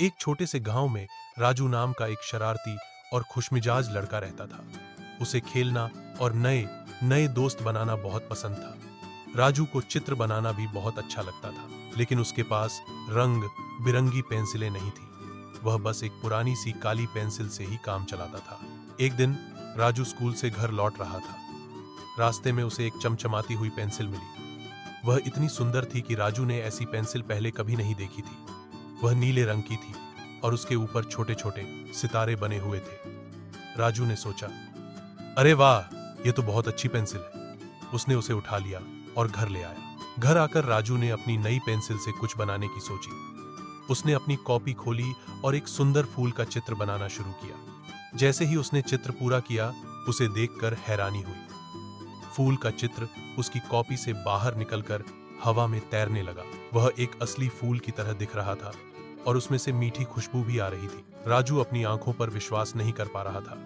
एक छोटे से गांव में राजू नाम का एक शरारती और खुशमिजाज लड़का रहता था। उसे खेलना और नए नए दोस्त बनाना बहुत पसंद था। राजू को चित्र बनाना भी बहुत अच्छा लगता था, लेकिन उसके पास रंग बिरंगी पेंसिलें नहीं थी। वह बस एक पुरानी सी काली पेंसिल से ही काम चलाता था। एक दिन राजू स्कूल से घर लौट रहा था। रास्ते में उसे एक चमचमाती हुई पेंसिल मिली। वह इतनी सुंदर थी कि राजू ने ऐसी पेंसिल पहले कभी नहीं देखी थी। वह नीले रंग की थी और उसके ऊपर छोटे छोटे सितारे बने हुए थे। राजू ने सोचा, अरे वाह, यह तो बहुत अच्छी पेंसिल है। उसने उसे उठा लिया और घर ले आया। घर आकर राजू ने अपनी नई पेंसिल से कुछ बनाने की सोची। उसने अपनी कॉपी खोली और एक सुंदर फूल का चित्र बनाना शुरू किया। जैसे ही उसने चित्र पूरा किया, उसे देखकर हैरानी हुई। फूल का चित्र उसकी कॉपी से बाहर निकलकर हवा में तैरने लगा। वह एक असली फूल की तरह दिख रहा था और उसमें से मीठी खुशबू भी आ रही थी। राजू अपनी आंखों पर विश्वास नहीं कर पा रहा था।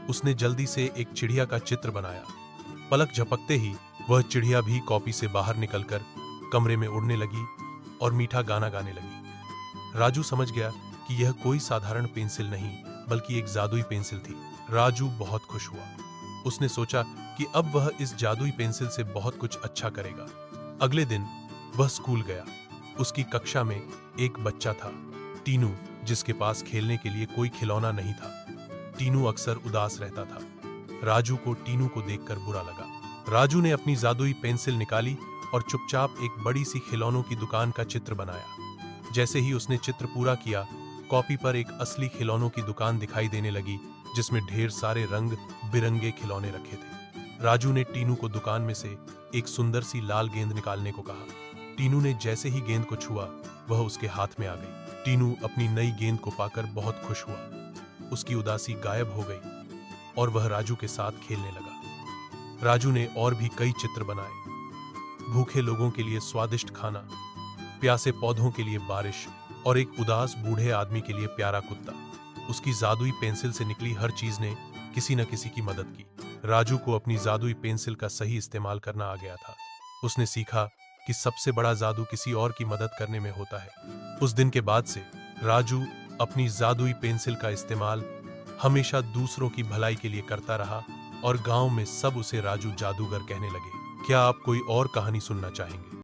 उसने जल्दी से एक चिड़िया का चित्र बनाया। पलक झपकते ही वह चिड़िया भी कॉपी से बाहर निकलकर कमरे में उड़ने लगी और मीठा गाना गाने लगी। राजू समझ गया कि यह कोई साधारण पेंसिल नहीं, बल्कि एक जादुई पेंसिल थी। राजू बहुत खुश हुआ। उसने सोचा कि अब वह इस जादुई पेंसिल से बहुत कुछ अच्छा करेगा। अगले दिन वह स्कूल गया। उसकी कक्षा में एक बच्चा था, टीनू, जिसके पास खेलने के लिए कोई खिलौना नहीं था। टीनू अक्सर उदास रहता था। राजू को टीनू को देखकर बुरा लगा। राजू ने अपनी जादुई पेंसिल निकाली और चुपचाप एक बड़ी सी खिलौनों की दुकान का चित्र बनाया। जैसे ही उसने चित्र पूरा किया, कॉपी पर एक असली खिलौनों की दुकान दिखाई देने लगी, जिसमें ढेर सारे रंग बिरंगे खिलौने रखे थे। राजू ने टीनू को दुकान में से एक सुंदर सी लाल गेंद निकालने को कहा। टीनू ने जैसे ही गेंद को छुआ, वह उसके हाथ में आ गई। टीनू अपनी नई गेंद को पाकर बहुत खुश हुआ। उसकी उदासी गायब हो गई और वह राजू के साथ खेलने लगा। राजू ने और भी कई चित्र बनाए। भूखे लोगों के लिए स्वादिष्ट खाना, प्यासे पौधों के लिए बारिश और एक उदास बूढ़े आदमी के लिए प्यारा कुत्ता। उसकी जादुई पेंसिल से निकली हर चीज ने किसी न किसी की मदद की। राजू को अपनी जादुई पेंसिल का सही इस्तेमाल करना आ गया था। उसने सीखा कि सबसे बड़ा जादू किसी और की मदद करने में होता है। उस दिन के बाद से राजू अपनी जादुई पेंसिल का इस्तेमाल हमेशा दूसरों की भलाई के लिए करता रहा और गांव में सब उसे राजू जादूगर कहने लगे। क्या आप कोई और कहानी सुनना चाहेंगे?